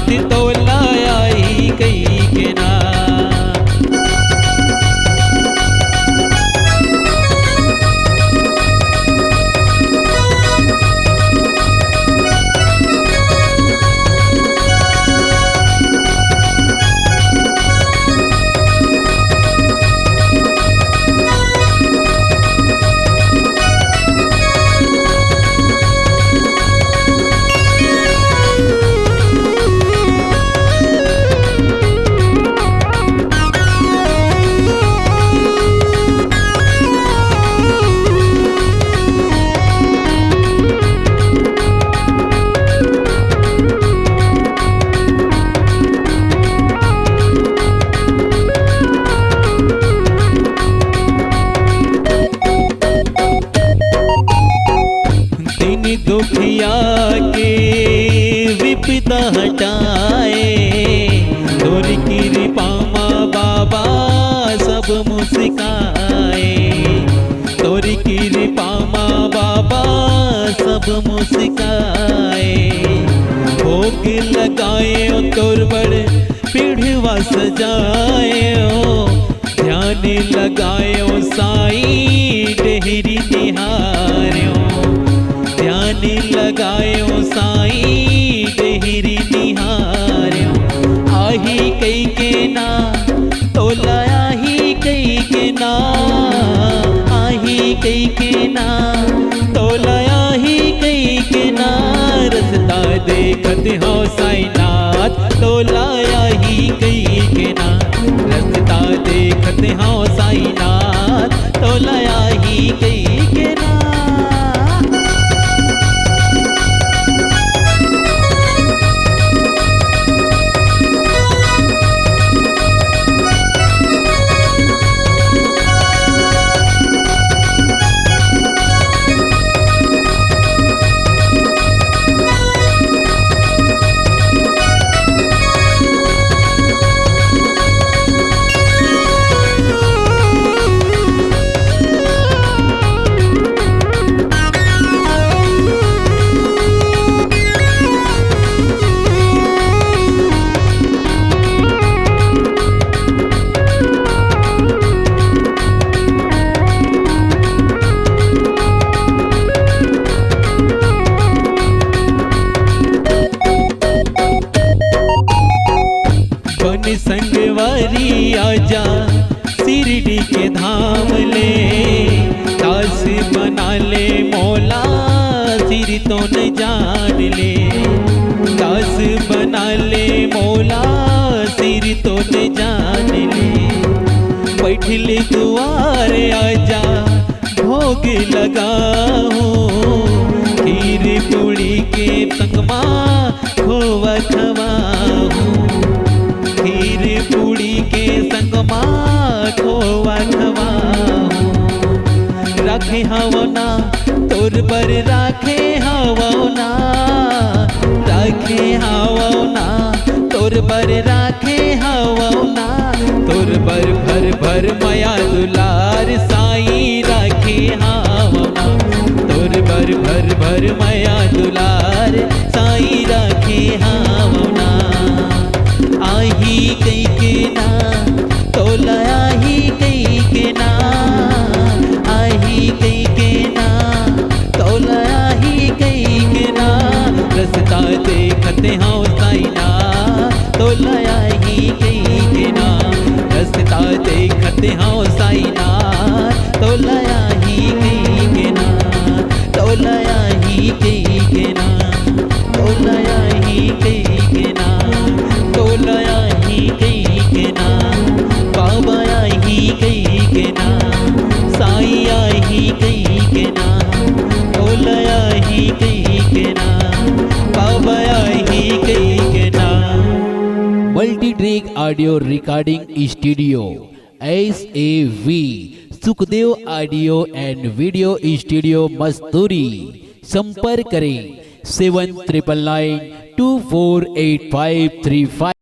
नाथ तोलाया ही कई के ना। दुखिया के विपदा हटाए, तोर कृपा माँ बाबा सब मुस्काए। तोर कृपा माँ बाबा सब मुस्काए। भोग लगाए तोर बड़ पीढ़वा सजाए, ध्यान लगाए साईं डेहरी निहार्यो। ध्यान लगायो साईं डेहरी निहार्यो। आही कई के ना तोला आही कई के ना। आही कई के ना तोला आही कई के ना। रस्ता देखत हो साईं नाथ तोला आही कई के ना। रस्ता देखत हो साईं नाथ तोला आही कई के ना। संगवारी आजा शिरडी के धाम ले। दास बना ले मौला सिर तो न जान ले। दास बना ले मौला सिर तो न जान ले। बैठ ले दुआर आजा भोग लगाओ। खीर पूड़ी के संगमा खोवा खवाओ। खीर पूड़ी के संगमा खोवा खवाओ। राखे हवना तोर पर राखे हवना। राखे हवना तोर पर राखे हवना। तोर पर भर भर माया दुलार साईं राखे हवना। तोर पर भर भर माया दुलार साईं राखे हवना। आही कई के ना तोला आही कई के ना। आही कई के ना तोला आही कई के ना। रस्ता देखते हो साईं नाथ तोला आही कई के ना। रस्ता देखते हो साईं नाथ तोला आही कई के ना। तोला आही कई के ना। तोला आही कई के ना। तोला आही कई के ना। बाबा आही कई के ना। साईं आही कई के ना। तोला आही कई के ना। बाबा आही कई के ना। Multi track audio recording studio SAV Sukhdev audio and video studio Masturi. संपर्क करें 7999248535।